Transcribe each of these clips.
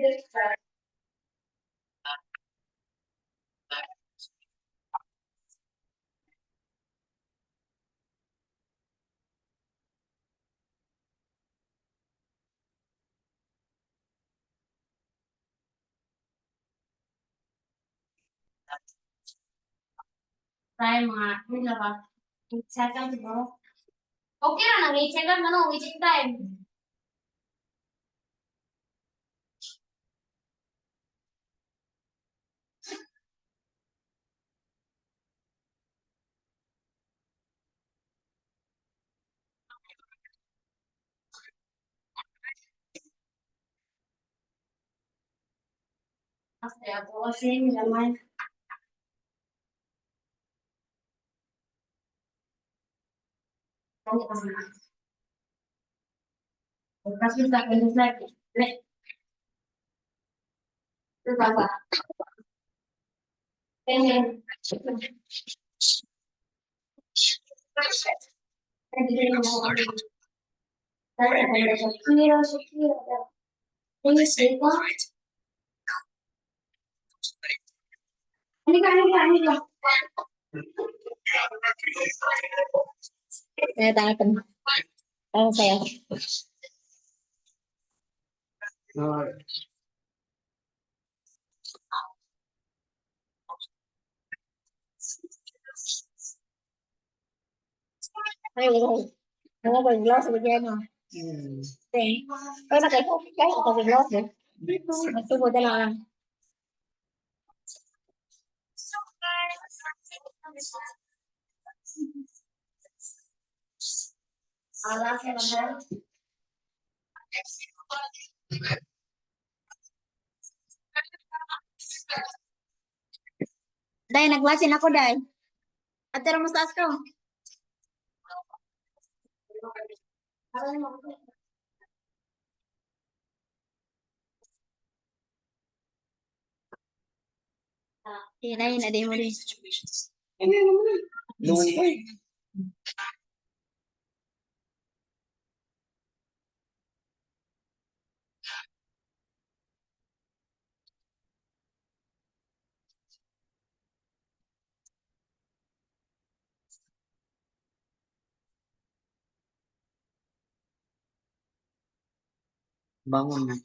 Tayo mga, yun na ba? 8 seconds siguro. Okay na, nang 8 seconds, ano, waiting time. Kasi ako kasi naman. Kasi sa akin sa ito ba? Ganyan. Saya tangan oh saya ayo mau bergelas begini karena kayak atau bergelas deh itu buat orang alasnya benar. Dai, naglasin ako, Dai. At tira mo sa asko. Dai, na din mo rin. Bangun na.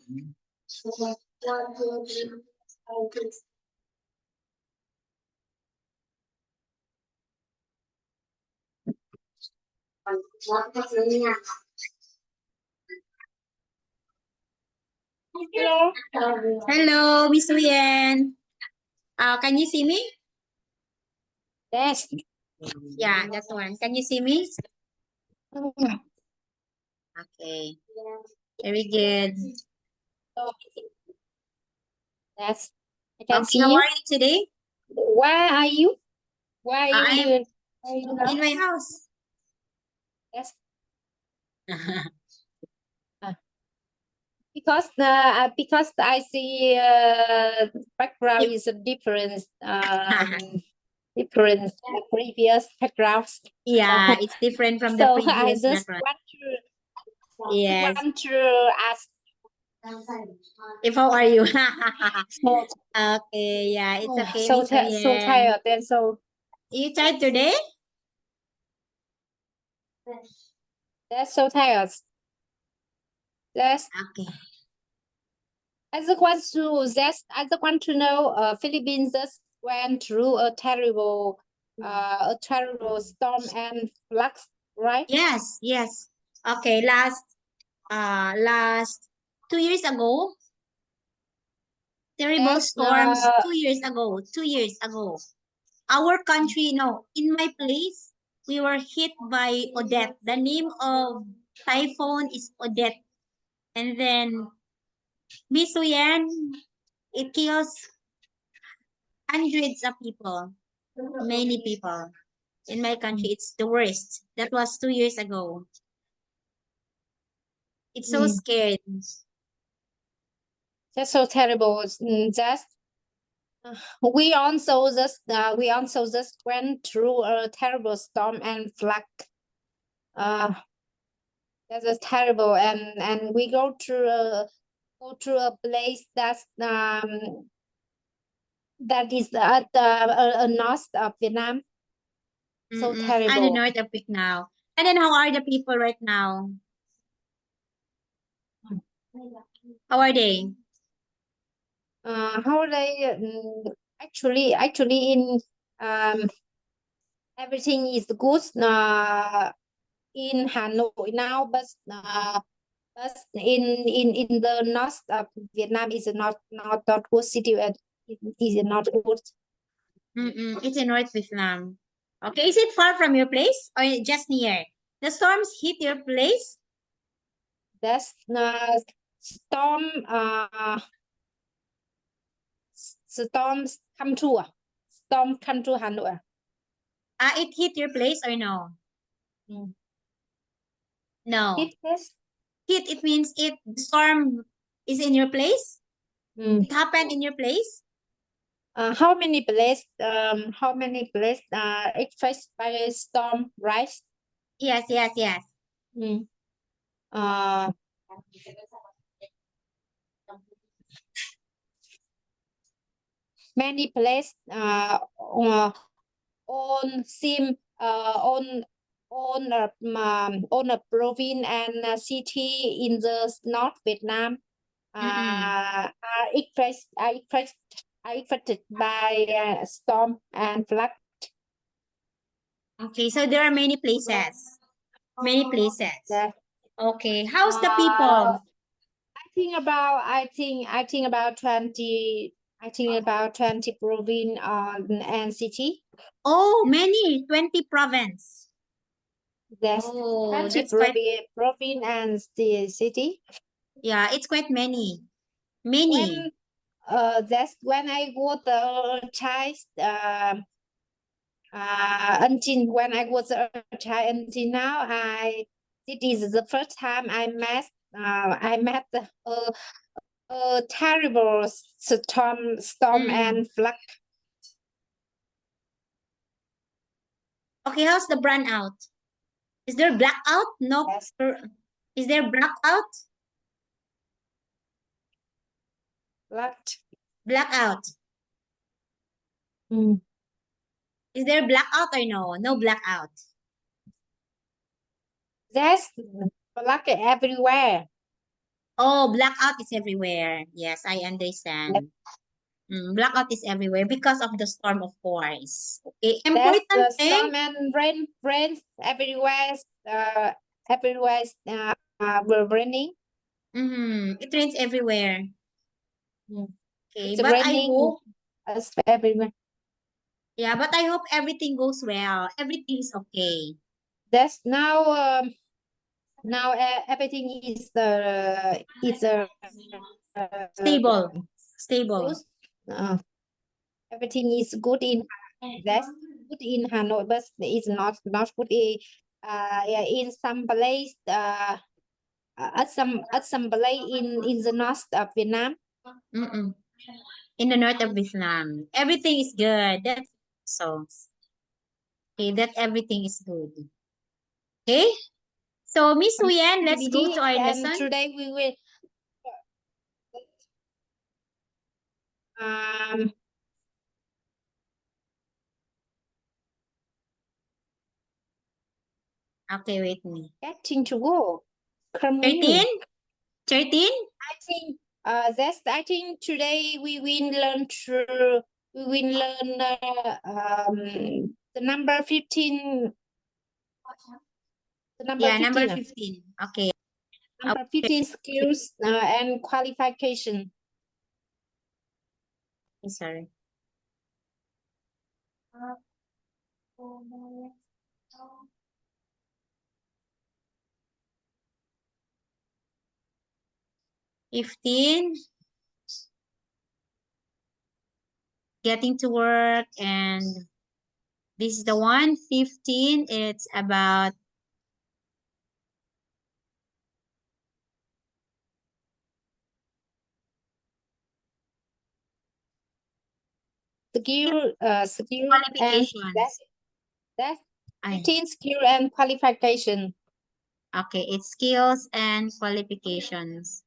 Hello. Hello, Miss Uyen. Can you see me? Yes. Yeah, that one. Can you see me? Okay. Very good. Yes. I can see How you. are you today? Where are you? Where are you I'm living? in my house. Yes. Because I see background is a different different previous backgrounds. Yeah, So, it's different from the so I previous just background. want Yes. to ask. If how are you? So, Okay, yeah, it's okay, so, Miss so Uyen. tired and so You tired today? that's so tired. That's Okay. I just want to know Philippines just went through a terrible storm and floods, right? Yes, yes. Okay, last 2 years ago, terrible That's storms 2 years ago, 2 years ago. Our country, no, in my place, we were hit by Odette. The name of typhoon is Odette. And then Miss Uyen, it kills hundreds of people, many people. In my country, it's the worst. That was 2 years ago. It's so scared. that's so terrible. Just we also just went through a terrible storm and flood. That's just terrible, and we go through go to a place that is at the north of Vietnam. So I'm the terrible. north of Vietnam. And then how are the people right now? How are they? How they actually in everything is good in Hanoi now, but in the north of Vietnam is not good city and it is not good. It's in North Vietnam. Okay, is it far from your place or just near? The storms hit your place? That's storms come to Hanoi. It hit your place or no? Mm. No. Yes. Hit, it means the storm is in your place? Mm. It happened in your place? How many places affected by storm rise? Yes. Mm. Uh, Many places on sim on a province and a city in the North Vietnam are affected by storm and flood. Okay, so there are many places. Many places. That, Okay, how's the I people? think about 20. I think about 20 province and city. Oh, many, 20 province. That's Oh, 20 that's quite, province and the city. yeah, it's quite many. Many. When that's when I was a child. Until when I was a child until now, it is the first time I met a terrible storm Mm. and flood. Okay, how's the brownout? Is there blackout? No. Yes. Is there blackout? Flood. Blackout. Mm. Is there blackout or no? No blackout. There's flood everywhere. Oh, blackout is everywhere. Yes, I understand. Blackout is everywhere because of the storm, of course. Okay, There's important thing. storm and rain everywhere. Everywhere were raining. It rains everywhere. Mm. Okay, It's but I raining hope, everywhere. yeah, but I hope everything goes well. Everything is okay. That's now everything is Stable. good. Stable. Everything is good in that's good in Hanoi, but it's not good in some place at some place in the north of Vietnam. In the north of Vietnam, everything is good. That's so. Okay, that everything is good. Okay, so Miss Huyen, let's go to our And lesson. today we will Okay, wait me. getting to go. 13? 13? I think today we will learn the number 15. The number Yeah, 15. number 15. Okay. Number 15 skills and qualification. Sorry. $15, getting to work, and this is the one. 15, it's about Skill and qualifications. that's 15 skill and qualification. Okay, it's skills and qualifications.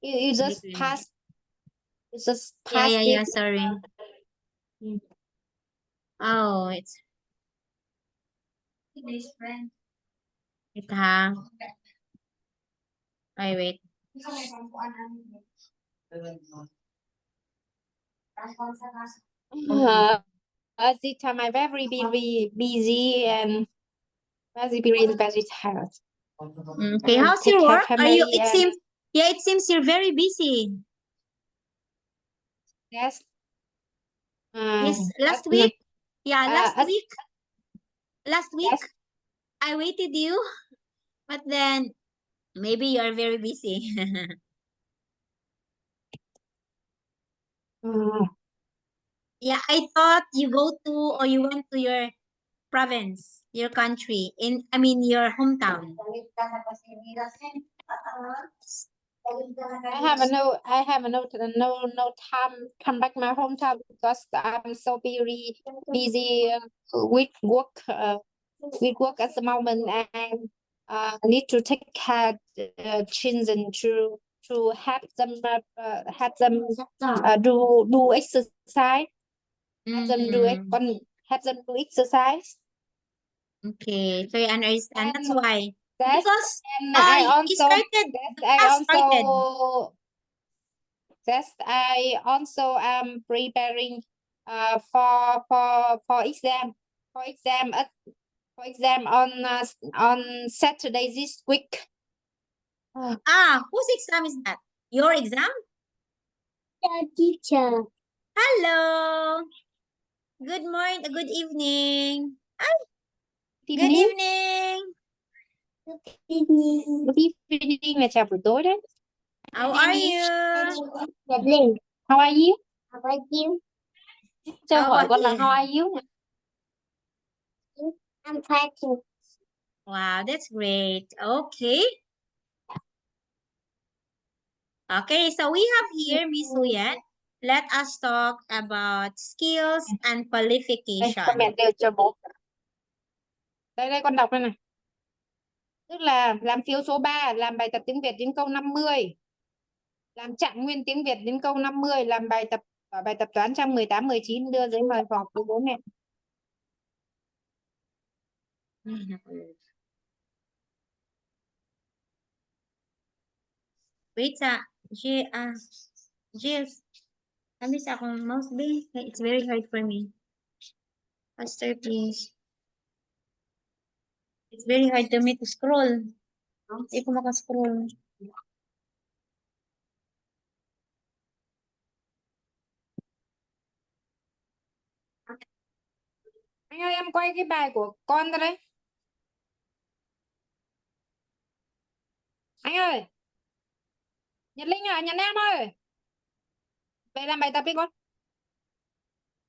You just Between. pass. You just Yeah, pass yeah, it. sorry. Mm. Oh, it's it ha. Ay, wait. At the time I'm very busy and very tired. Okay, And how's take your care work? Are you, family it and seems, yeah, it seems you're very busy. yes. Yes, last No, week. Yeah, as last week, yes. I waited you, but then maybe you are very busy. Uh, Yeah, I thought you go to or you went to your province, your country, I mean your hometown. I have no time come back my hometown because I'm so very busy with work at the moment and need to take care children to help them do exercise Mm-hmm. help them do exercise Okay, so I understand. That's and why. that's Because and I you also started, that's the I class started. also Yes, I also am preparing for exam for exam on Saturday this week. Ah, whose exam is that? Your exam? Yeah, teacher. Hello. Good morning, good evening. Good Good evening. evening. Good evening. Good evening là chào buổi tối đấy. How are you? Evelyn, how are you? How are you? Cho How hỏi about con là you? how are you? I'm fine too. Wow, that's great. Okay. Okay, so we have here Miss Huyet. Let us talk about skills and Đây, qualification. comment đều cho bố. Đây con đọc đây này. Tức là làm phiếu số 3, làm bài tập tiếng Việt đến câu 50. Làm trạng nguyên tiếng Việt đến câu 50, làm bài tập toán trang 18, 19 đưa giấy mời vào với bố mẹ. Wait, Jill, miss akong mouse ba? It's very hard for me. Faster, please. It's very hard to me to scroll. Hindi ko maka-scroll. Anh ơi, em quay cái bài của con ra đấy. Anh ơi. Nhật Linh à, Nhật Nam ơi. Về làm bài tập đi con.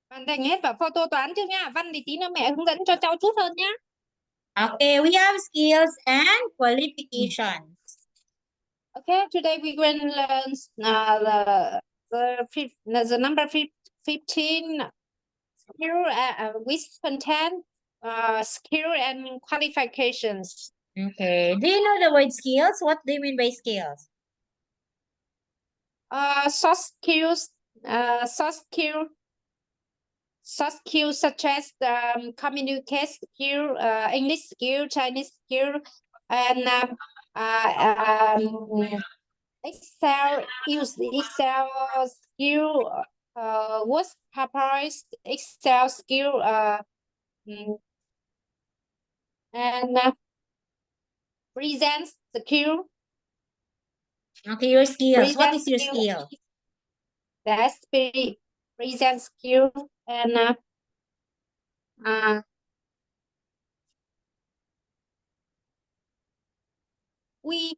Hoàn thành hết và photo toán trước nha. Văn thì tí nữa mẹ hướng dẫn cho cháu chút hơn nhá. Okay, we have skills and qualifications. Okay, today we're going to learn the number 15 skill with content, skill and qualifications. Okay. Do you know the word skills? What do you mean by skills? Soft skills, soft skills such as communicate skill, English skill, Chinese skill, and Excel, use the Excel skill, word papers, Excel skill, and present skill. Okay, your skills. What Present is your skill. skill? That's present skill and we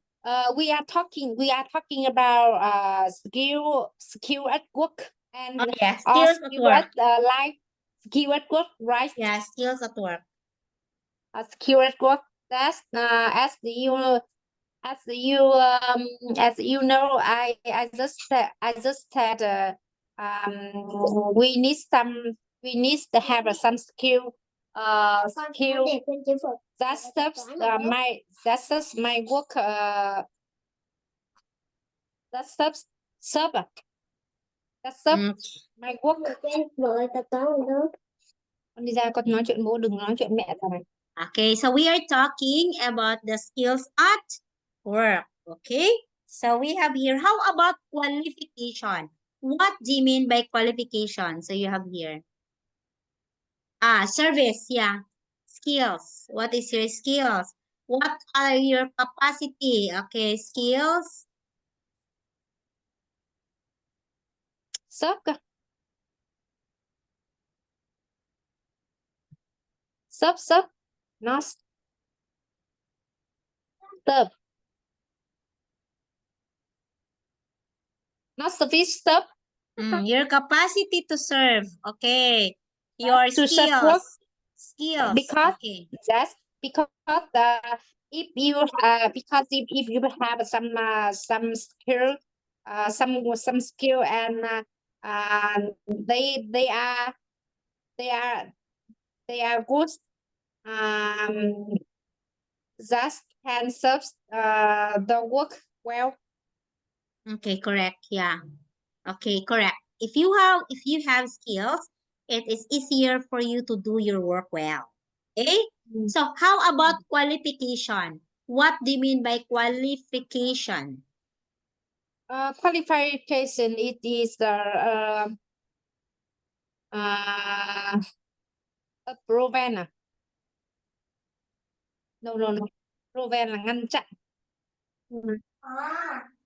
are talking about skill at work and Oh, yeah, or skills at skill work. at life, skill at work, right? Yeah, skills at work. Skill at work. That's as you know, I just said we need to have some skill that stuff my work That serve. That serve Mm, my work. Con đi ra con nói chuyện bố, đừng nói chuyện mẹ tao này. Okay, so we are talking about the skills at work. Okay, so we have here, how about qualification? What do you mean by qualification? So you have here. Service, yeah. Skills. What is your skills? What are your capacity? Okay, skills. Serve cơ. Serve. Not serve. Not service, serve. Your capacity to serve. Okay. Your To serve work. Skills. Because Okay. that's because if you because if you have some skill some skill and they are good that can serve the work well. Okay, correct. Yeah. Okay, correct. If you have skills, it is easier for you to do your work well. Okay? So how about qualification? What do you mean by qualification? Qualification, it is prevent no prevent là ngăn chặn.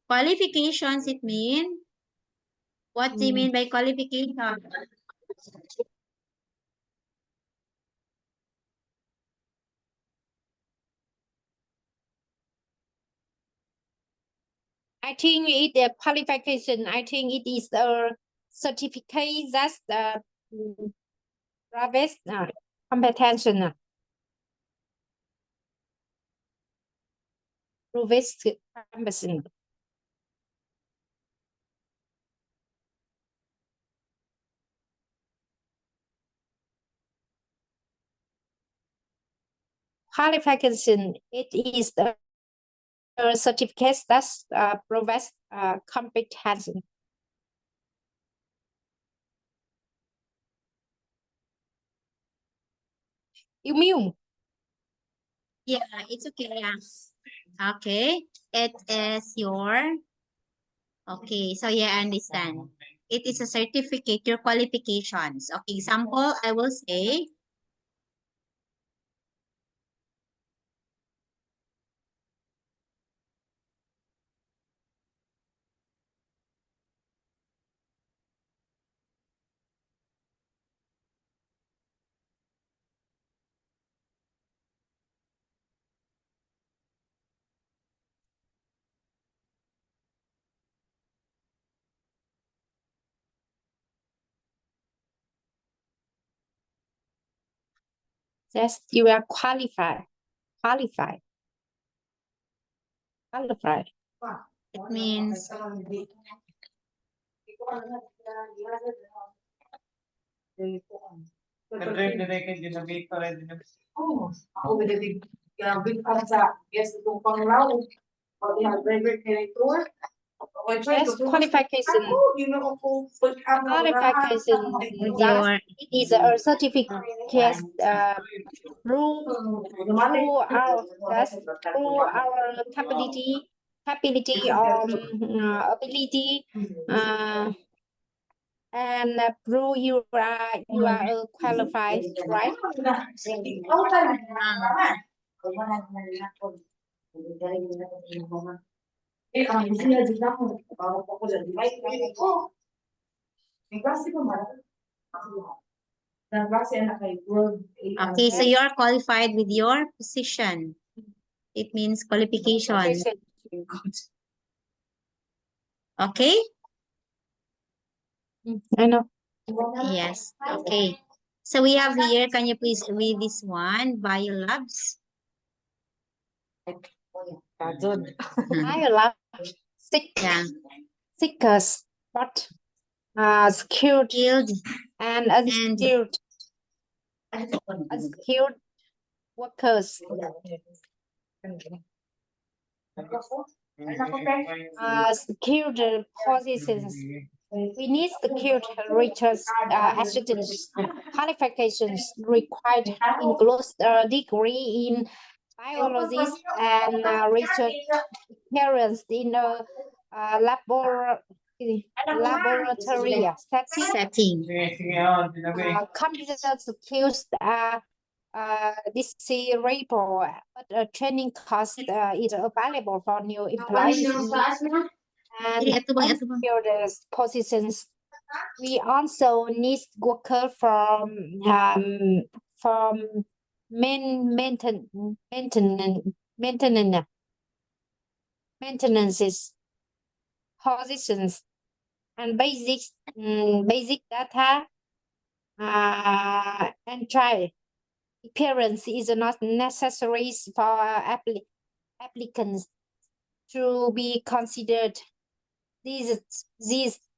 Qualifications, it mean? What do you mean by qualification? I think it qualification. I think it is a certificate that's private competence. Private competence. Qualification, it is a certificate that's provides competence. You mean? Yeah, it's okay. Yeah. Okay. It is your. Okay, so yeah, I understand. It is a certificate, your qualifications. Okay, example, I will say, Yes, you are qualified. Qualified. Qualified. it means Yes, qualification. Qualification. your. It is a certificate through our capability or ability and prove you are qualified, right? Okay, so you're qualified with your position. It means qualification. Okay? I know. Yes. Okay. So we have here, can you please read this one? Biolabs. Biolab Yeah. seekers, but skilled Skilled and and unskilled workers. skilled positions. We need skilled research assistants. Qualifications required include a degree in biology and research experience in a laboratory setting. Computer skills are desirable, but a training cost is available for new employees and unskilled positions. We also need workers from maintenance positions and basic data entry. Appearance is not necessary for applicants to be considered. These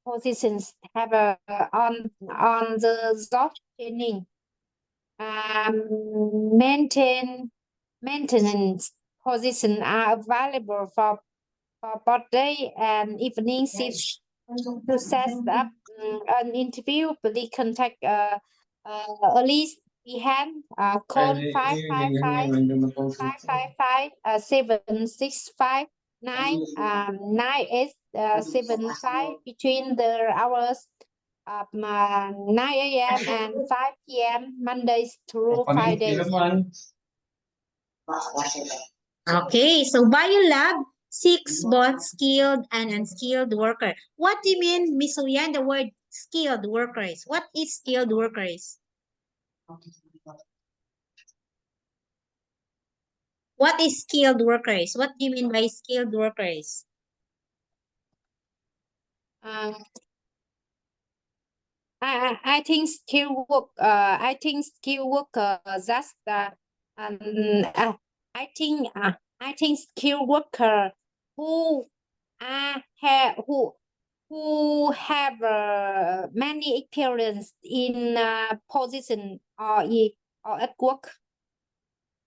positions have on the job training, maintenance positions are available for both day and evening shifts. To set up an interview, please contact Elise behind call 555-555-7659-975 between the hours of 9 a.m. and 5 p.m. Mondays through Fridays. Okay, so biolab seeks both skilled and unskilled worker. What do you mean, Miss Uyan, the word skilled workers? What is skilled workers? What is skilled workers? What do you mean by skilled workers? I think skill work. I think skill worker. That's the. I think skill worker who have many experience in position or at work.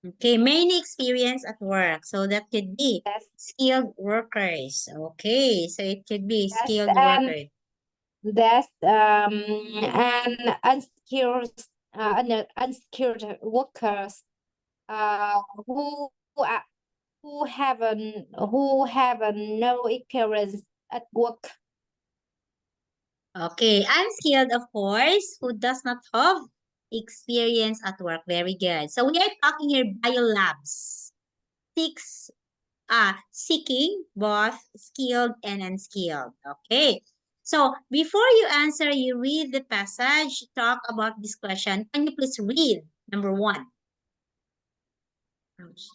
Okay, many experience at work. So that could be Yes. skilled workers. Okay, so it could be Yes, skilled and workers. that's and unskilled workers who have no experience at work. Okay, unskilled, of course, who does not have experience at work. Very good. So we are talking here biolabs. Seeking both skilled and unskilled. Okay. So before you answer, you read the passage, talk about this question. Can you please read number 1? Ouch.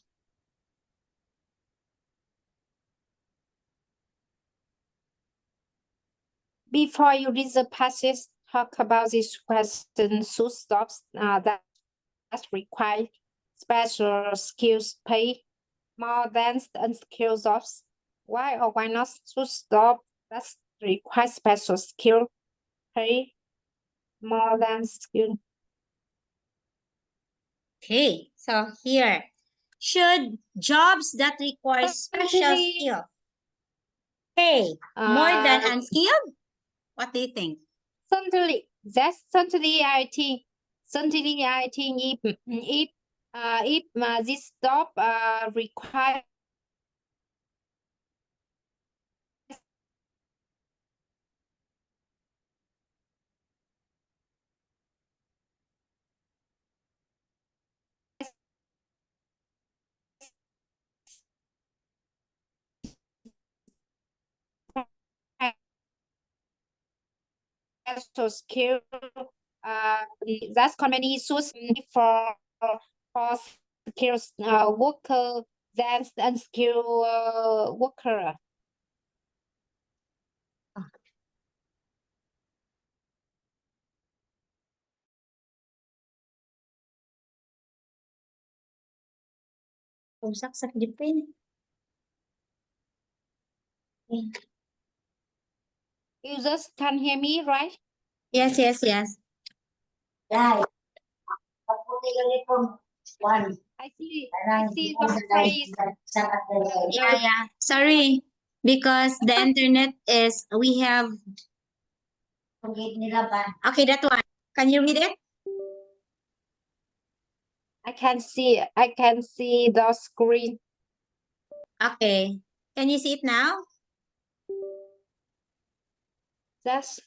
Before you read the passage, talk about this question. Should jobs that require special skills pay more than unskilled jobs? Why or why not should jobs that require special skill pay more than skilled? Okay, so here, should jobs that require special skill pay more than unskilled? What do you think? Certainly, I think if this job requires special skill, that company should for skills worker than unskilled worker. Saksak different. You just can hear me, right? Yes, yes, yes. Right. One. I see the phrase. Yeah. Sorry, because the internet is, we have, okay, that one. Can you read it? I can see the screen. Okay. Can you see it now? That's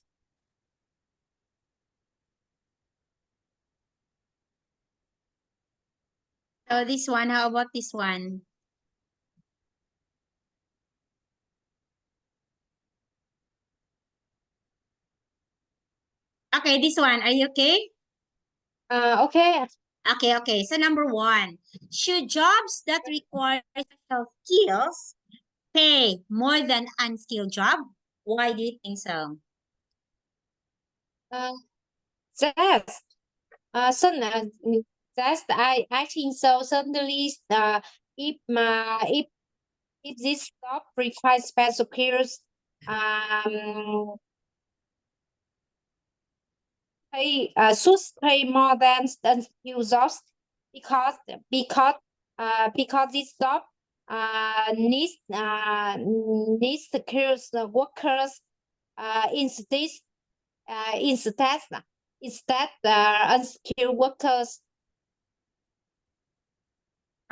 So this one, how about this one? Okay, this one. Are you okay? okay. Okay. So number one, should jobs that require special skills pay more than unskilled job? Why do you think so? Uh, that's that's I think so. Certainly, if this job requires special skills, should pay more than unskilled jobs because this job needs skilled workers instead unskilled workers.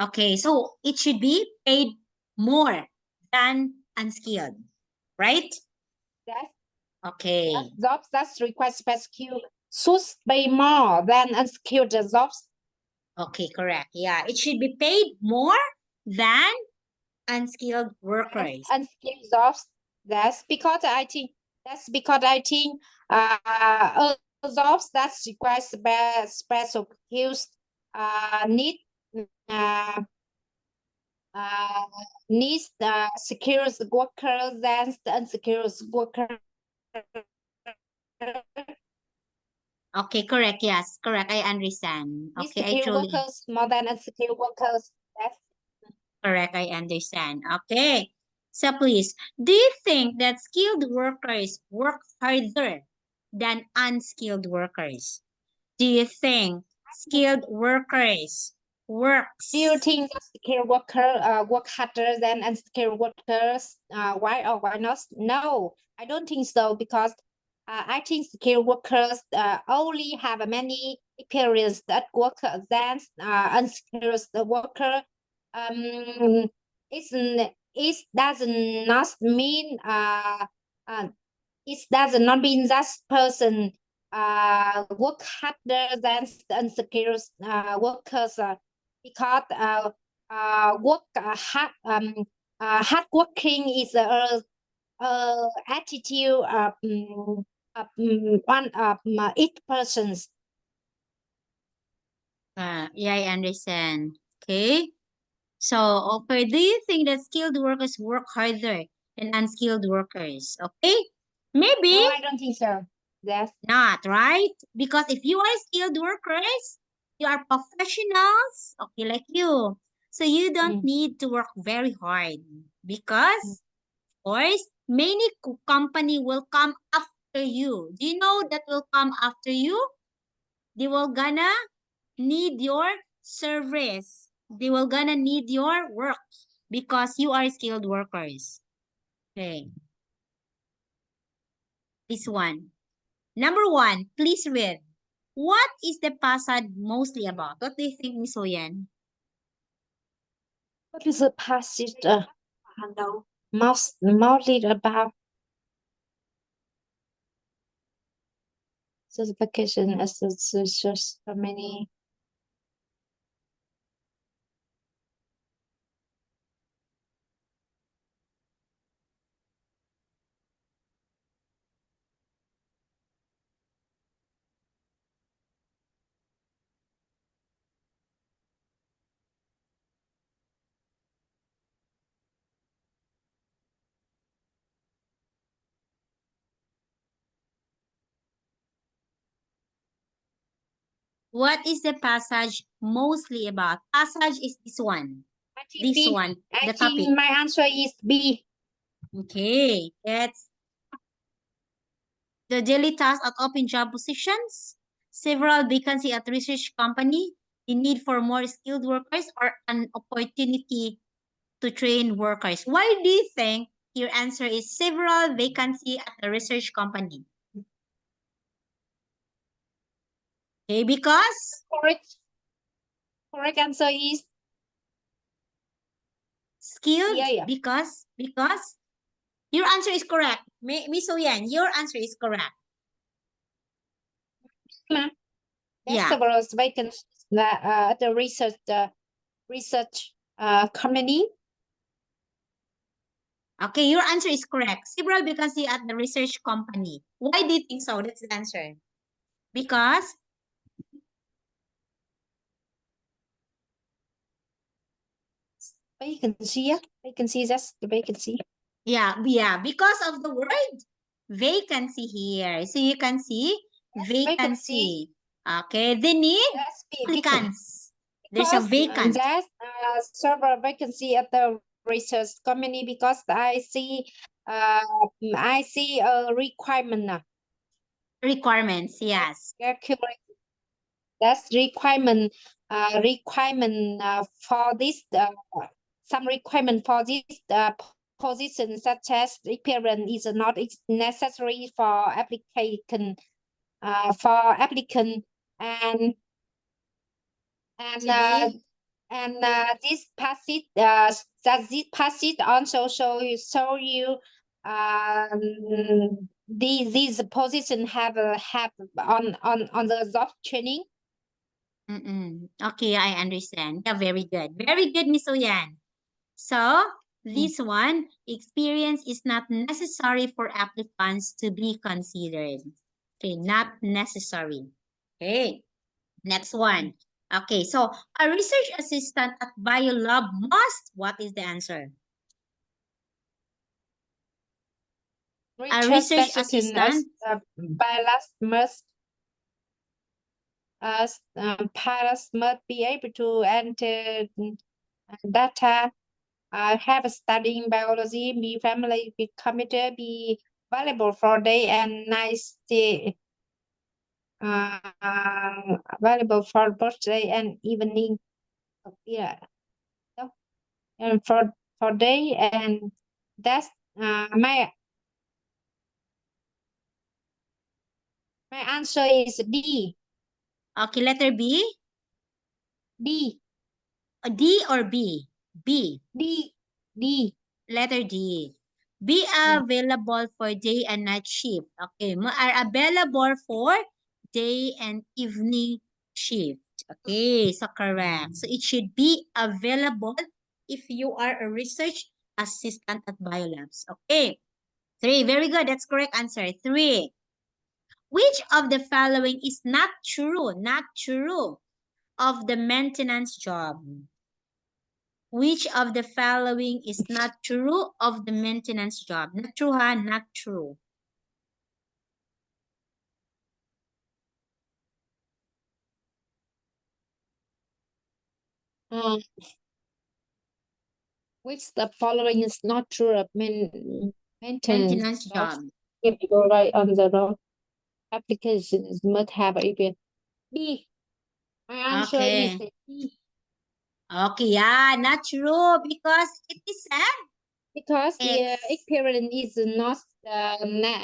Okay, so it should be paid more than unskilled, right? That Okay. jobs that require special skill should pay more than unskilled jobs. Okay, correct. Yeah, it should be paid more than unskilled workers. Unskilled jobs. That's because I think jobs that require special skills need uh, needs skilled workers than the unskilled workers. Okay, correct. Yes, correct. I understand. Needs Okay, I skilled truly workers more than unskilled workers. That's correct. I understand. Okay. So please, do you think that skilled workers work harder than unskilled workers? Do you think skilled workers works? Do you think that skilled worker work harder than unskilled workers? Why or why not? No, I don't think so because I think skilled workers only have many experience at work than unskilled worker. It does not mean it does not mean that person work harder than unskilled workers because hard working is a attitude one of each person's. Yeah, I understand. Okay. So, okay, do you think that skilled workers work harder than unskilled workers? Okay. Maybe No, I don't think so. Yes. not, right? Because if you are skilled workers, you are professionals, okay, like you. So you don't Mm. need to work very hard because, of course, many company will come after you. Do you know that will come after you? They will gonna need your service. They will gonna need your work because you are skilled workers. Okay. This one. Number one, please read. What is the passage mostly about? What do you think, Miss Oyen? What is the passage mostly about? Certification as just so many. What is the passage mostly about? Passage is this one. I think This B. one, I the think topic. my answer is B. Okay, it's the daily task at open job positions, several vacancy at research company, the need for more skilled workers, or an opportunity to train workers? Why do you think your answer is several vacancy at the research company? Okay, because Correct answer is skilled, yeah. because your answer is correct. Miss Oyan, your answer is correct. There's Yeah. several vacancies at the research company. Okay, your answer is correct. Several vacancy at the research company. Why do you think so? That's the answer. Because Vacancy, yeah. Vacancy, that's the vacancy. yeah, because of the word vacancy here. So you can see vacancy. Okay, they need That's applicants. There's a because vacant. there's several vacancy at the research company because I see a requirement. Requirements, yes. Accurate. That's requirement for this some requirement for this position such as appearance is not necessary for applicant and and uh, Actually, this passage this passage also show you these position have on the job training. Okay, I understand. Yeah, very good. Very good, Miss Oyan. So, this one, experience is not necessary for applicants to be considered. Okay, not necessary. Okay, next one. Okay, so a research assistant at BioLab must, what is the answer? A research assistant, pilots must be able to enter data, have a studying biology, be familiar with computer, be available for day and night stay, available for both day and evening. Yeah, no, and for day and that's my answer is D. okay, letter B, D. D or B? B. D. D. Letter D. Be available for day and night shift. Okay, are available for day and evening shift. Okay, so correct. So it should be available if you are a research assistant at Biolabs. Okay, 3. Very good. That's correct answer. 3. Which of the following is not true? Not true of the maintenance job. Which of the following is not true of the maintenance job? Not true, ha? Not true. Which the following is not true of maintenance Maintenance jobs? job. If you go right on the road, applications must have a B. My answer is Okay. B. Okay, yeah, not true because it is said Because the it's experience is not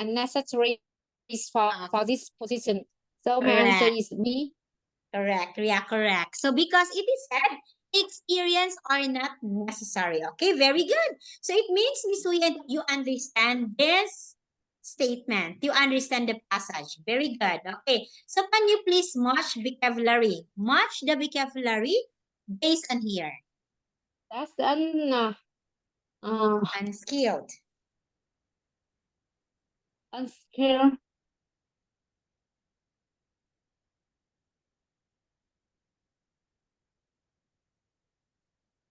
necessary for this position. So my answer correct. is B. Correct. Yeah, correct. So because it is said experience are not necessary. Okay, very good. So it means, Miss Uyen, you understand this statement. You understand the passage. Very good. Okay. So can you please match vocabulary? Match the vocabulary based on here. That's Unskilled. unskilled.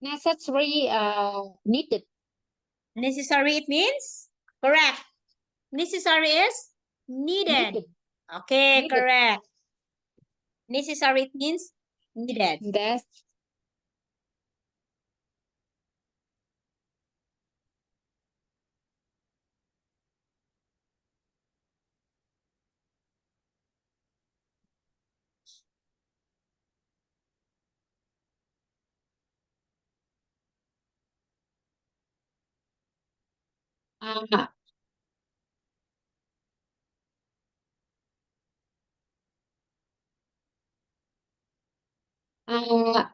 Necessary needed. Necessary it means? Correct. Necessary is needed. Needed. Okay, Needed. correct. Necessary it means needed. That's Uh, uh,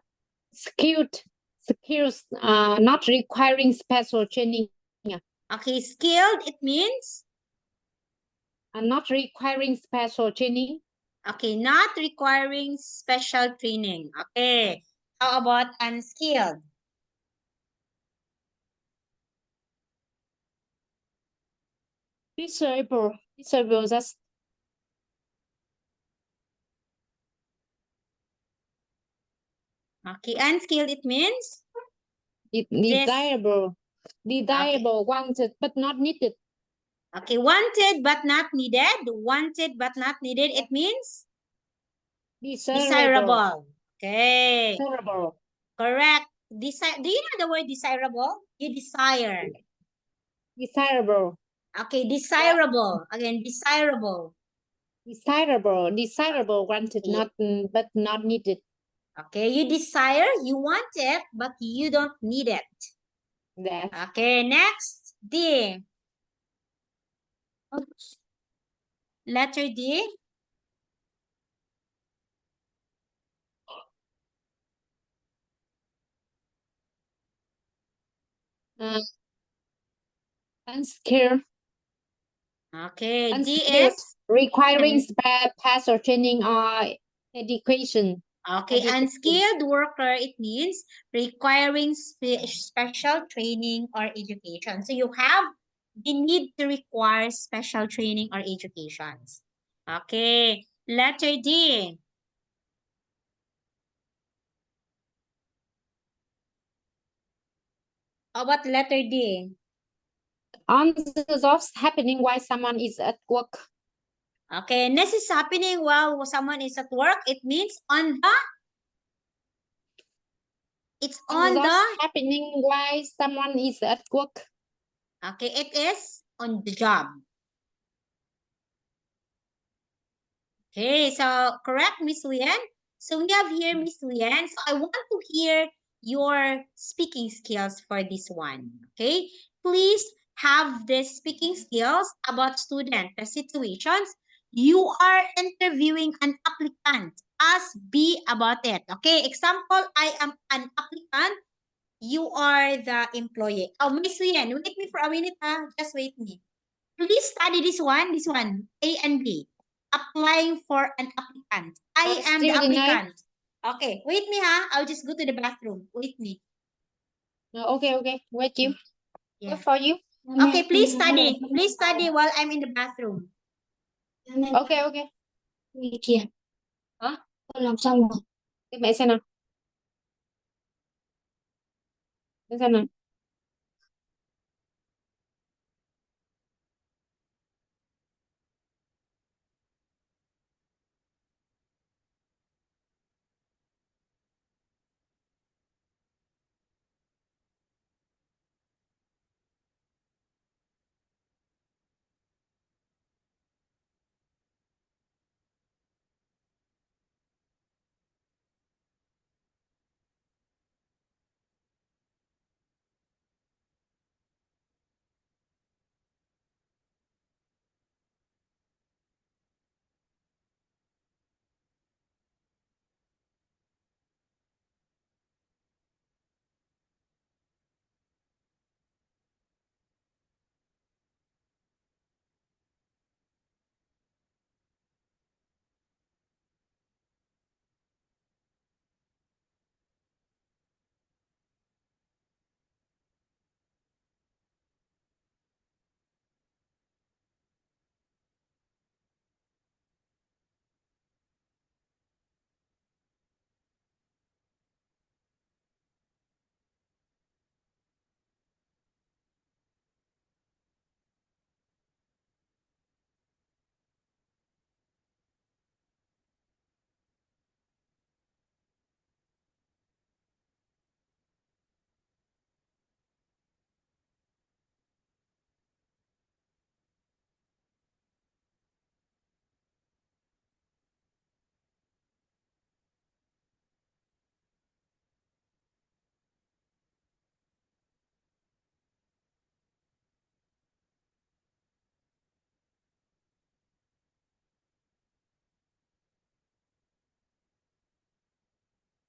skilled skills not requiring special training. Okay, skilled, it means? Not requiring special training. Okay, not requiring special training. Okay, how about unskilled? Disabled, that's Okay, unskilled, it means? desirable, Okay. wanted but not needed. Okay, wanted but not needed. Wanted but not needed, it means? Desirable, Desirable. Okay, desirable, correct. Do you know the word desirable? You desire. desirable, Okay, desirable. Again, desirable. desirable, wanted, Yeah. not but not needed. Okay, you desire, you want it, but you don't need it. That's Okay, next, D. Letter D. uh, unskilled, Okay, D unskilled, is? requiring pass or training or education. Okay, unskilled worker, it means requiring special training or education. So you have the need to require special training or educations. Okay, letter D. How about letter D? On the jobs happening while someone is at work. Okay, this is happening while someone is at work. It means on the, it's On on jobs the, happening while someone is at work. okay, it is on the job. Okay, so correct, Miss Lian. So we have here Miss Lian. So I want to hear your speaking skills for this one. Okay, please have the speaking skills about student the situations. You are interviewing an applicant. Ask B about it. Okay, example, I am an applicant. You are the employee. Oh, Miss Lian, wait me for a minute. Just wait me. Please study this one, A and B. Applying for an applicant. I am the Still deny. applicant. Okay, wait me, I'll just go to the bathroom. Wait me. Okay. Wait you. Yeah. Wait for you. Okay, please study. Please study while I'm in the bathroom. Okay. Wait here. Hả? Con làm xong rồi. Cái mẹ xem nào. Để xem nào.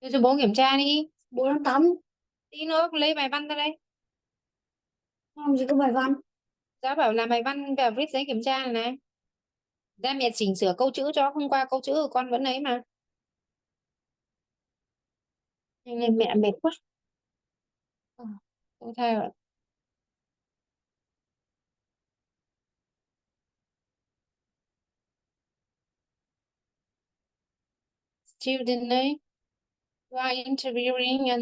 Đưa cho bố kiểm tra đi. Bố đang tắm. Tí nữa lấy bài văn ra đây. Làm gì có bài văn? Giáo bảo làm bài văn và viết giấy kiểm tra này này. Ra mẹ chỉnh sửa câu chữ cho, hôm qua câu chữ của con vẫn ấy mà. Nên mẹ mệt quá. Tôi thay rồi. Student ấy. You are interviewing an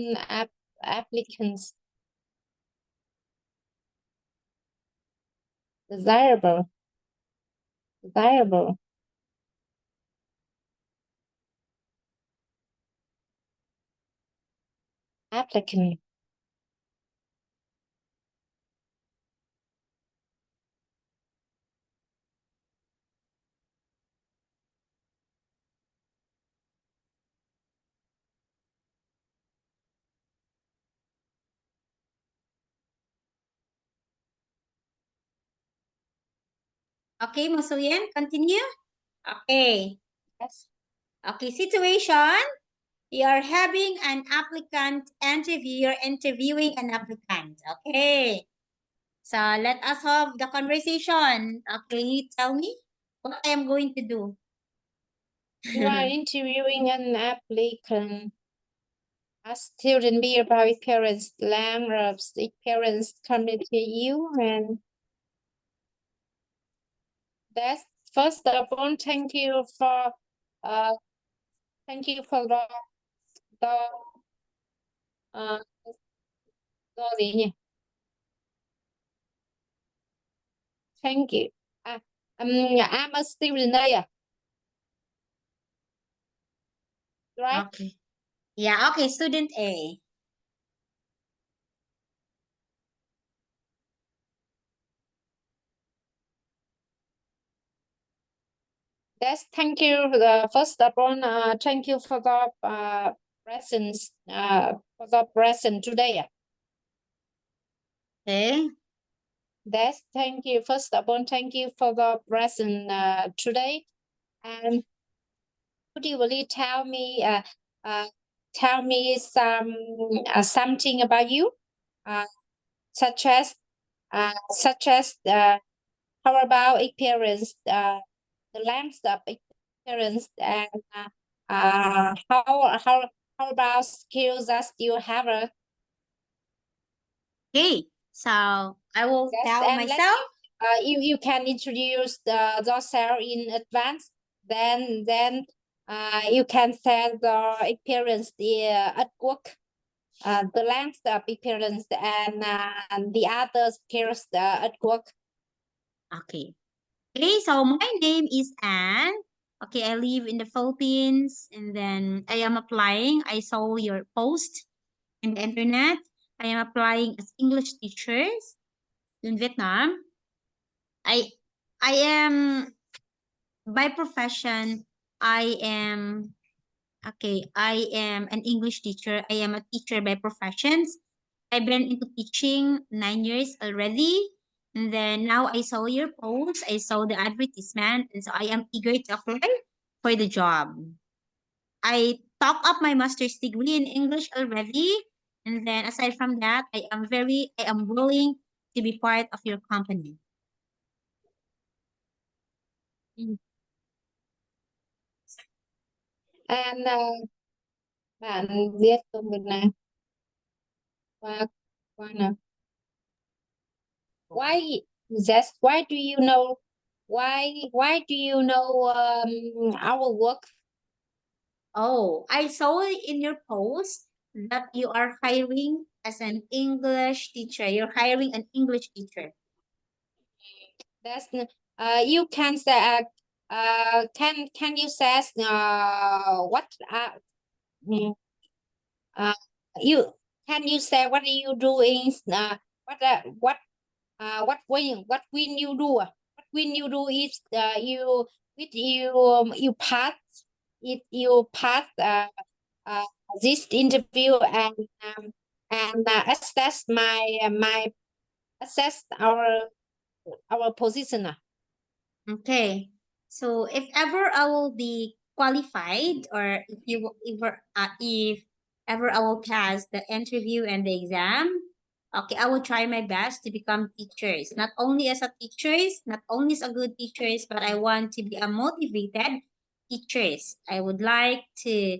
applicants. Desirable. Desirable. Applicant. Okay, Mo Suyen, continue. Okay. Yes. Okay, situation. You're having an applicant interview. You're interviewing an applicant. Okay. So let us have the conversation. Okay, you tell me what I am going to do. You are interviewing an applicant. A student be about parents, language, parents communicate you and that's first of all, thank you for the the gì nhỉ? Thank you. I'm a student đây à? Right? Okay. Yeah, okay, student A. That's thank you. First of all, thank you for the presence. For the present today. Okay. That's thank you. First of all, thank you for the present today. And could you really tell me some something about you, such as how about appearance, the length of appearance, and how about skills that you have? Okay. So I will Yes, tell and myself. you can introduce yourself in advance. Then you can say the experience at work, the length of experience and the other skills at work. Okay. Okay, so my name is Anne. Okay, I live in the Philippines and then I am applying. I saw your post in the internet. I am applying as English teachers in Vietnam. I am by profession, I am an English teacher. I am a teacher by professions. I've been into teaching 9 years already. And then now I saw your post, I saw the advertisement, and so I am eager to apply for the job. I topped up my master's degree in English already. And then aside from that, I am willing to be part of your company. And bạn viết công việc này qua nào. Why do you know our work? Oh, I saw in your post that you are hiring as an English teacher. You're hiring an English teacher. That's you can say can you say what you can you say what are you doing what when you do what when you do is you pass this interview and assess assess our position. Okay. So if ever I will be qualified or if ever I will pass the interview and the exam, okay, I will try my best to become teachers. Not only as a teachers, not only as a good teachers, but I want to be a motivated teachers. I would like to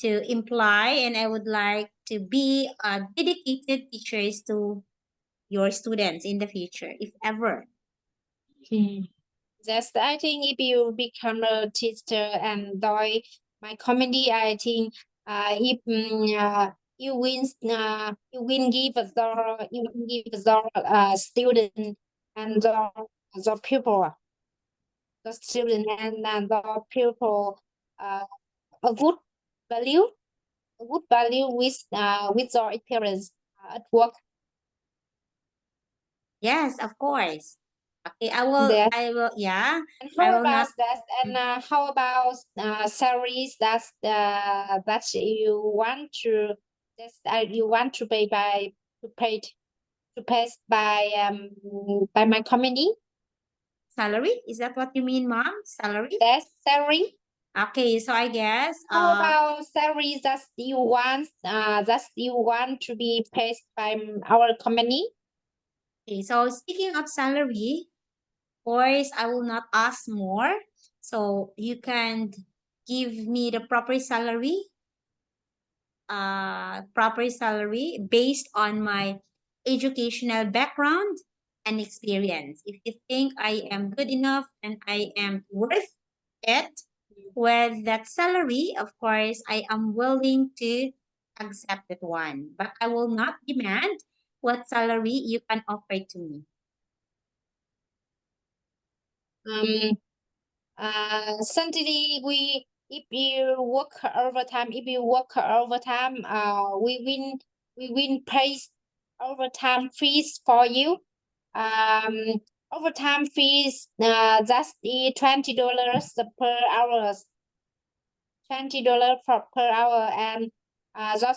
imply and I would like to be a dedicated teachers to your students in the future, if ever. That's, I think if you become a teacher and join my community, I think if you win give the student and the pupil, the student and the pupil a good value, with your experience at work. Yes, of course. Okay, Yes. yeah. And I how will not. about that? And how about salaries that you want to you want to pay by my company? Salary? Is that what you mean, mom? Salary? That's salary. Okay, so I guess How about salaries that you want to be paid by our company? okay, so speaking of salary, of course, I will not ask more. So you can give me the proper salary based on my educational background and experience. If you think I am good enough and I am worth it with that salary, of course, I am willing to accept that one. But I will not demand what salary you can offer to me. Certainly if you work overtime, we will pay overtime fees for you. Overtime fees that's the $20 per hour, $20 per hour, and the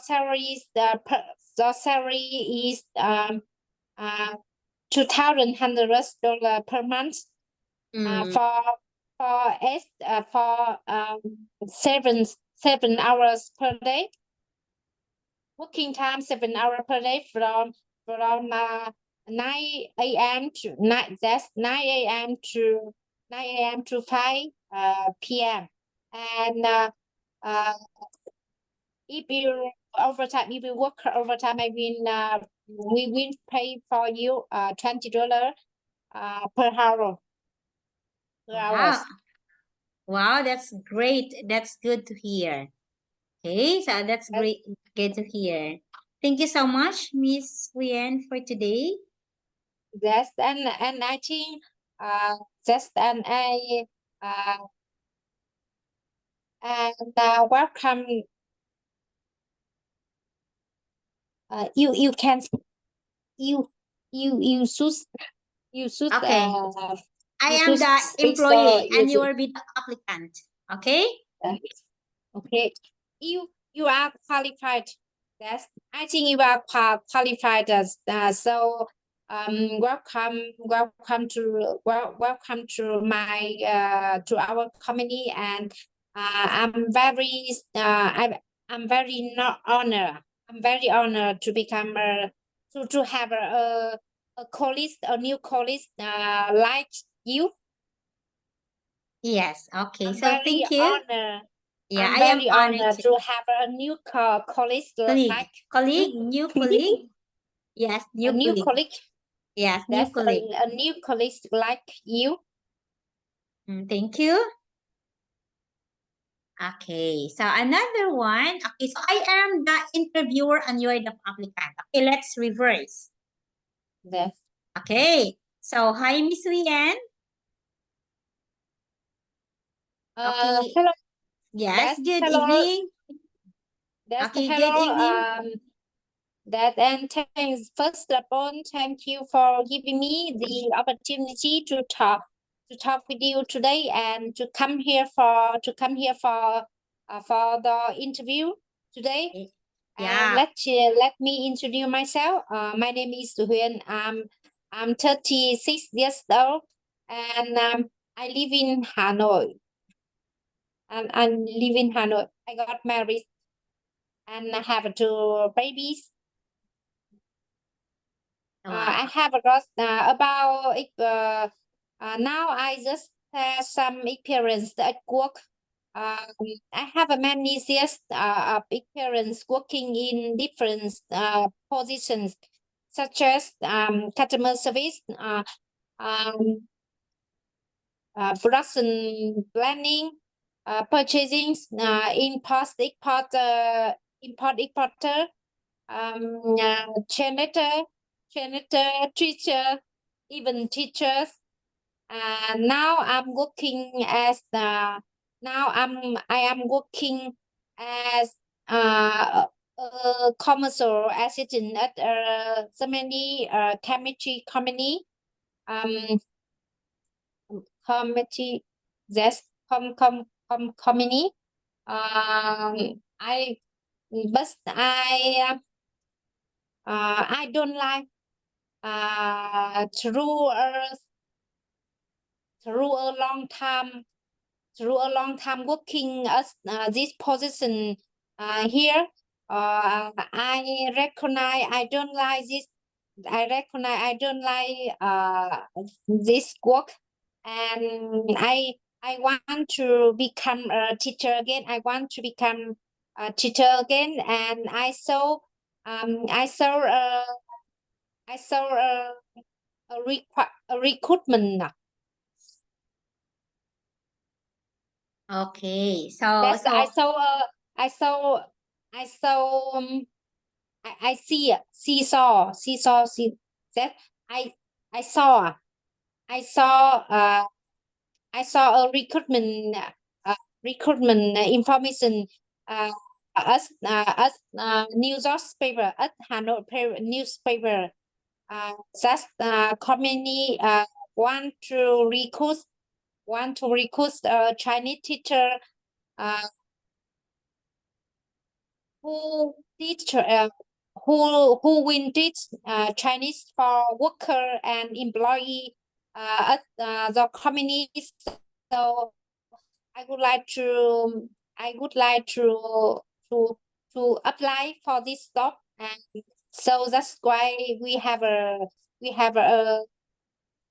salary is uh $2,100 per month. Mm, For 7 hours per day. Working time 7 hours per day from 9 a.m. to 9 a.m. to 5 p.m. And if you work overtime, we will pay for you $20 per hour. wow. Wow, that's great. That's good to hear. Okay, so that's great. Good to hear. Thank you so much, Miss Huyen, for today. Yes, and I think just and I welcome you can you should Okay. I you am should the speak employee you and you will be the applicant. Okay? okay, you are qualified. Yes, I think you are qualified as so welcome to my to our company, and I'm very not honored. I'm very honored to become to have a new colleague like you. Yes. Okay. I'm So very thank you. honored. Yeah, I'm I am very honored honored to. to have a new colleague Colleague. like you. New colleague. Yes, A new new colleague. colleague. Yes, new That's colleague. a new colleague like you. Thank you. Okay, so another one. Okay, so I am the interviewer and you are the applicant. Okay, let's reverse. Yes. Okay, so hi, Miss Huyen. Okay, Hello. yes, good Hello. evening. That's Okay, hello. good evening. That and thanks. First of all, thank you for giving me the opportunity to talk with you today and to come here for the interview today. And Yeah. let me introduce myself. My name is Huyen. I'm 36 years old, and I live in Hanoi. And I live in Hanoi. I got married and I have two babies. Wow. I have got about now I just have some experience at work. I have a many years of experience working in different positions, such as customer service, um, production planning, purchasing, import exporter, janitor, teacher, even teachers. Now I'm working as I am working as a commercial assistant at so many chemistry company. Committee that's company. I but I don't like through a long time working as this position here. I recognize I don't like this. I recognize I don't like this work, and I want to become a teacher again. I want to become a teacher again, and I saw a recruitment. Okay. So That's so I saw I saw I saw I see that I I saw I saw I saw a recruitment information news newspaper at Hanoi newspaper that company want to recruit a Chinese teacher who teach who will teach Chinese for worker and employee at the company. So I would like to to to apply for this job, and so that's why we have a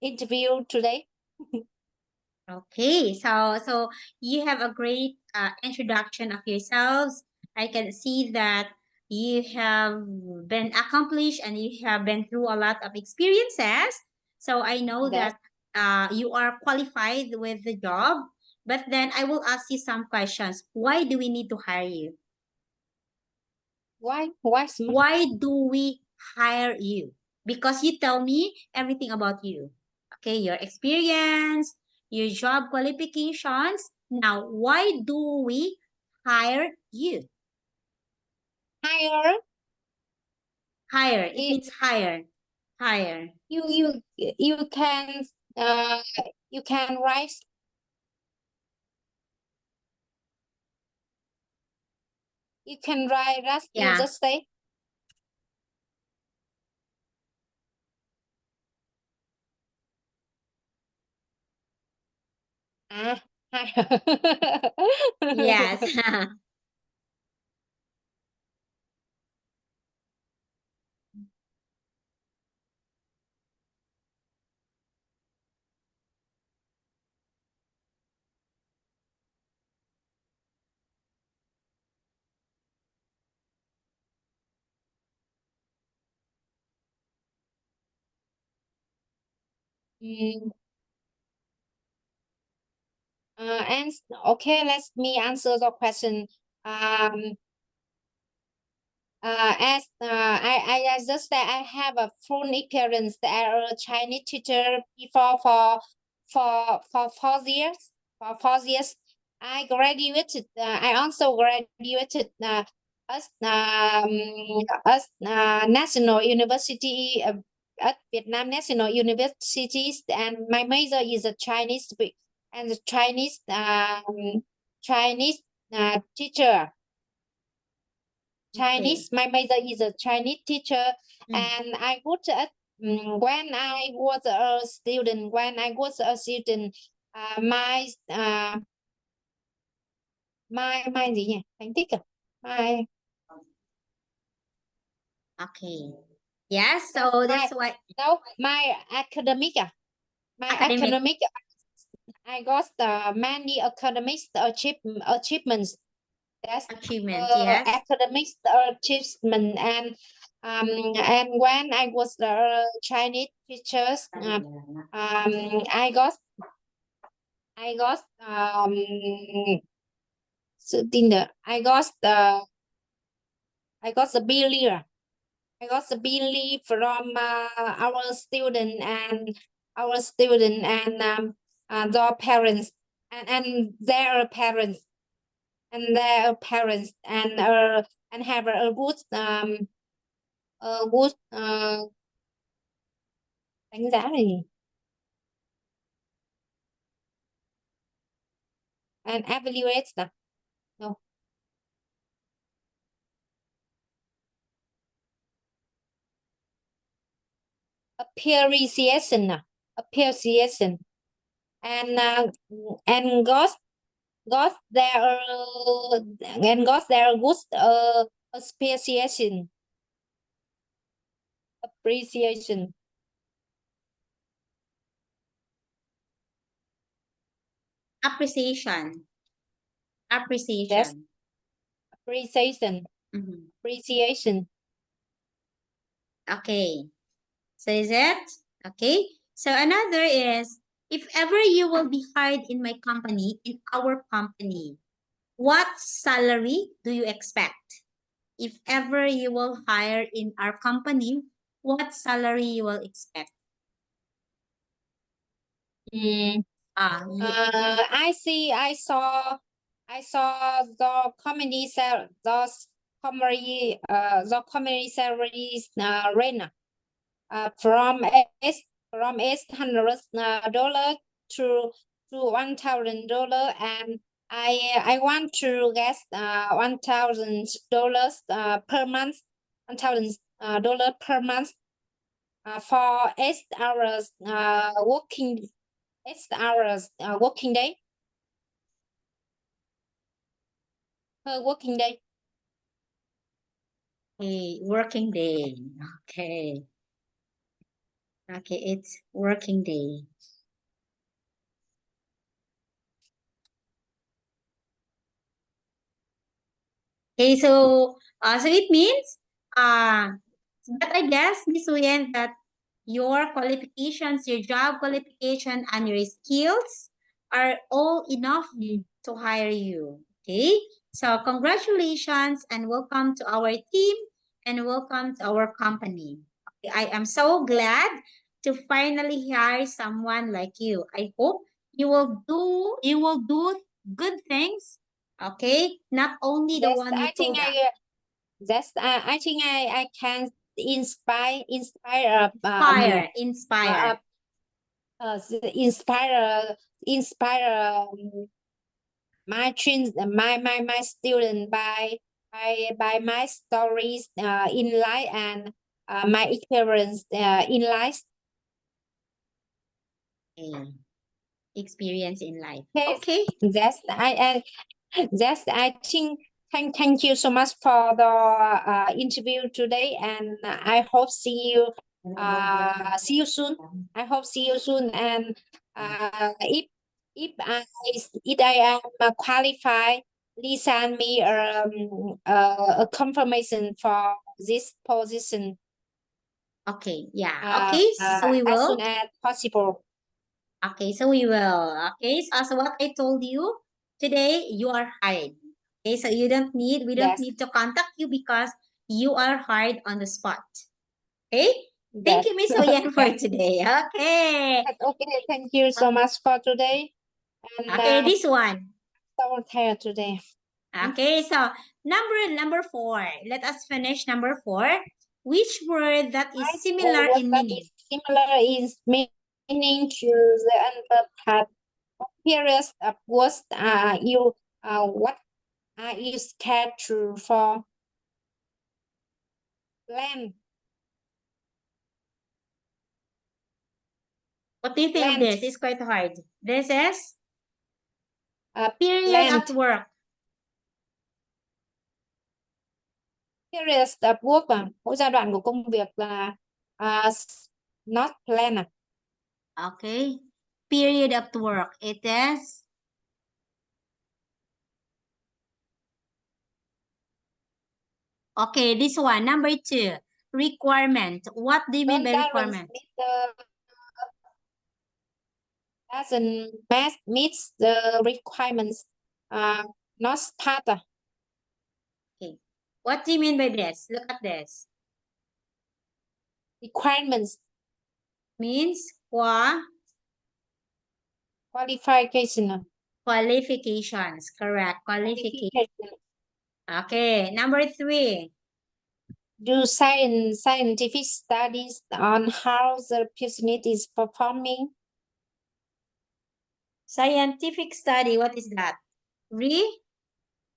interview today. okay. So you have a great introduction of yourselves. I can see that you have been accomplished and you have been through a lot of experiences. So I know That's that you are qualified with the job. But then I will ask you some questions. Why do we need to hire you? why smart? Why do we hire you? Because you tell me everything about you. Okay, your experience, your job qualifications. Now, why do we hire you? Hire Hire, it you means hire. Hire. you can uh you can write that you Yeah. just say hire. Yes. Mm, and okay, let me answer the question. Um, as I just said, I have a full experience as a Chinese teacher before for 4 years. For 4 years, I graduated. I also graduated as National University at Vietnam National Universities, and my major is a Chinese and the Chinese teacher. Okay. Chinese. My major is a Chinese teacher, Mm. and I worked at when I was a student. When I was a student, my gì nhỉ? Thành tích à? My Okay. Yes, so that's why No, my academic, my Academic. academic, I got many academic achievements. That's achievement, yes. academic achievement, and when I was the Chinese teachers, I got I got the billion. I got the billion from our student and their parents and their parents and have a good đánh giá này and evaluate no appreciation and got their good appreciation Appreciation. Yes. Appreciation. Appreciation. Okay. So is it? Okay. So another is, if ever you will be hired in my company, in our company, what salary do you expect? If ever you will hire in our company, what salary you will expect? I saw the comedy those comedy salaries range from $800 to $1,000, and I want to get $1,000 per month, $1,000 per month for 8 hours working day per working day. Okay, working day. Okay. Okay, it's working day. Okay, so it means but I guess, Miss Uyen, that your qualifications, your job qualification, and your skills are all enough to hire you. Okay, so congratulations and welcome to our team and welcome to our company. Okay, I am so glad to finally hire someone like you. I hope you will do good things. Okay, not only the one you told us. I think I can inspire my my student by my stories in life and my experience in life. Experience in life. Yes. Okay. I think thank you so much for the interview today, and I hope see you soon. I hope see you soon, and if I am qualified, please send me a confirmation for this position. Okay, yeah. Okay, so we As will. soon as possible. Okay, so we will. Okay, so as what I told you, today you are hired. Okay, so we don't Yes. need to contact you because you are hired on the spot. Okay? Thank Yes. you, Miss Oyen, for today. Okay. Okay, thank you so much for today. And Okay, this one. our here today. Okay, so number 4. Let us finish number 4. Which word that is similar in meaning? Similar in meaning to the underpart periods of words what are you scared to for land? What do you think of Land. this? It's quite hard. This is period Land. at work. Periods of work mỗi giai đoạn của công việc là not planned. Okay. Period of work. It is okay. This one, number 2. Requirement. What do you mean by requirement? Doesn't meet the requirements. Not start. What do you mean by this? Look at this. Requirements. Means Qualification. qualifications. Correct. Qualification. Okay. Number 3. Do scientific studies on how the patient is performing. Scientific study. What is that?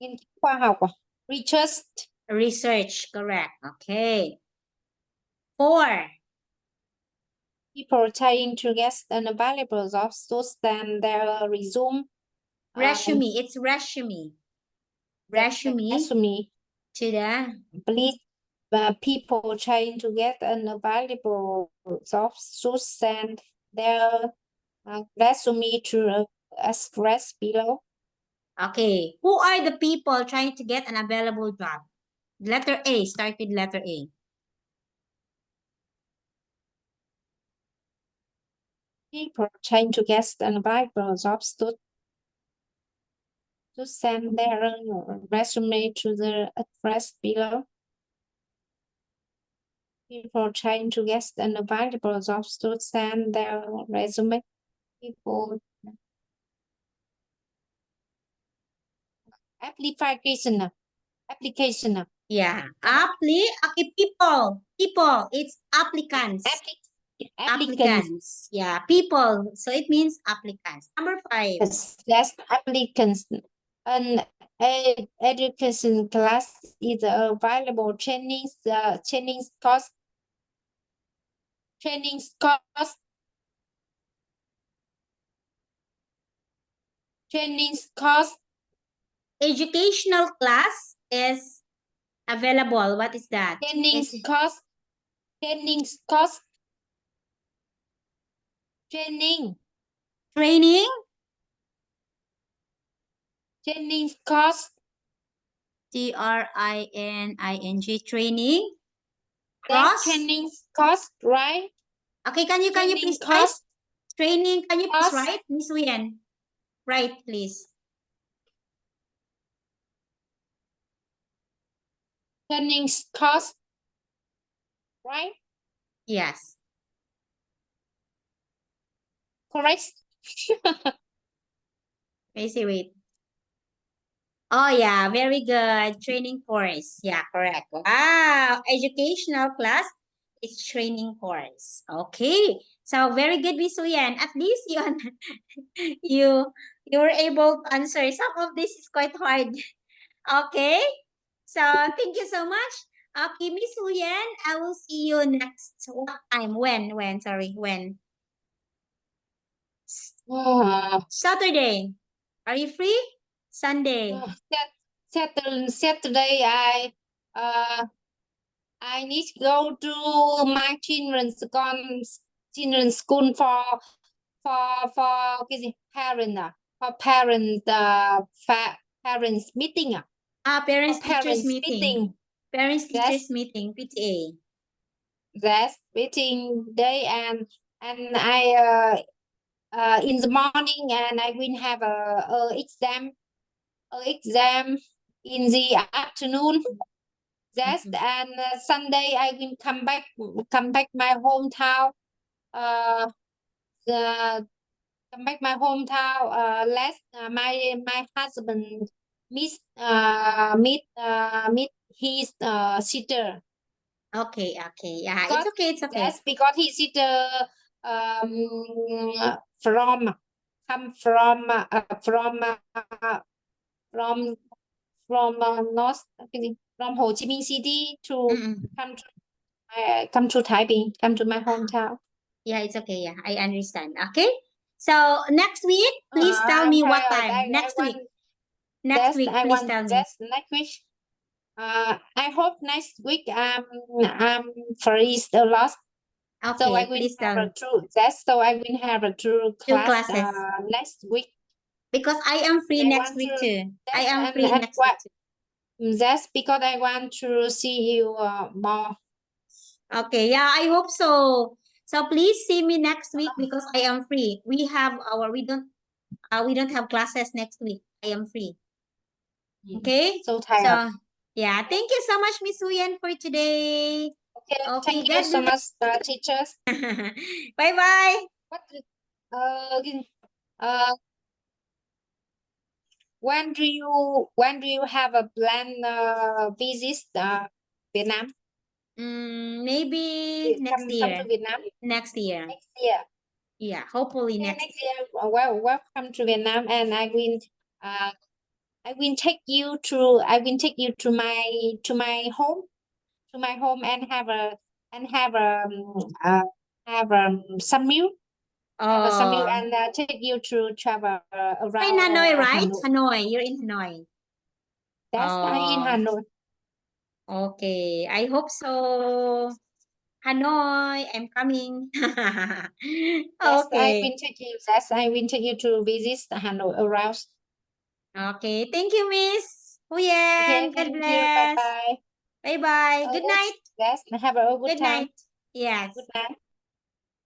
Nghiên cứu khoa học. Research. Research. Correct. Okay. 4. People trying to get an available job to send their resume. Resume. It's resume. Resume. To the Please, people trying to get an available job should send their resume to the address below. Okay. Who are the people trying to get an available job? Letter A. Start with letter A. People trying to get an available job to send their resume to the address below. People trying to get an available job to send their resume. People application. Yeah. Okay, people. It's applicants. Applicants. Yeah. People. So it means applicants. Number 5. Yes, applicants. An education class is available. Training cost. Educational class is available. What is that? Training cost. Training. Training. Cross. Training cost, right? Okay, can you please write? Training, can you please write, Miss Wien? Write, please. Training cost, right? Yes. Correct. Wait. Oh, yeah, very good. Training course. Yeah, correct. Wow, educational class is training course. Okay, so very good, Miss Wien. At least you were able to answer. Some of this is quite hard. Okay, so thank you so much. Okay, Miss Wien, I will see you next. What time? When? Sorry, when? Saturday. Are you free? Sunday. Saturday, I need to go to my children's school for cái gì? Parents meeting. Parents teachers Parents meeting. Parents teachers meeting, PTA. Yes, meeting day, and I in the morning, and I will have a exam in the afternoon. Yes, and Sunday I will come back my hometown. Come back my hometown. My husband meet his sister. Okay. Yeah, it's okay. Yes, because his sister from North, from Ho Chi Minh City to come to Taipei, come to my hometown. Yeah, it's okay. Yeah, I understand. Okay. So next week, please tell me what time. Next week, please tell me. Next week. I hope next week I'm free a lot. So I Okay, will please have tell a me. true that's so I will have a true Two class classes. next week. Because I am free I next want week to- too. I Yes, am and free next what week too. that's because I want to see you more. Okay, yeah, I hope so. So please see me next week because I am free. We don't have classes next week. I am free. Okay? So tired. So yeah, thank you so much, Miss Huyen, for today. Okay, Okay, thank you God so much, teachers. Bye bye. What uh when do you have a plan visit Vietnam? Maybe next Come year. to Vietnam Next year. next year. Yeah, hopefully Yeah, next. next year. Welcome to Vietnam, and I will take you to my home and some meal. Have some meal Oh, and take you to travel hi around Hanoi, right? Hanoi. Hanoi, you're in Hanoi. That's in Oh, Hanoi. okay. I hope so. Hanoi, I'm coming. Yes, Okay. I will take you to visit Hanoi around. Okay. Thank you, Miss Okay, Huyen. God thank you. bless. Bye bye. Bye bye. Good night. Yes, have a good Good time. night. Yes. Good night.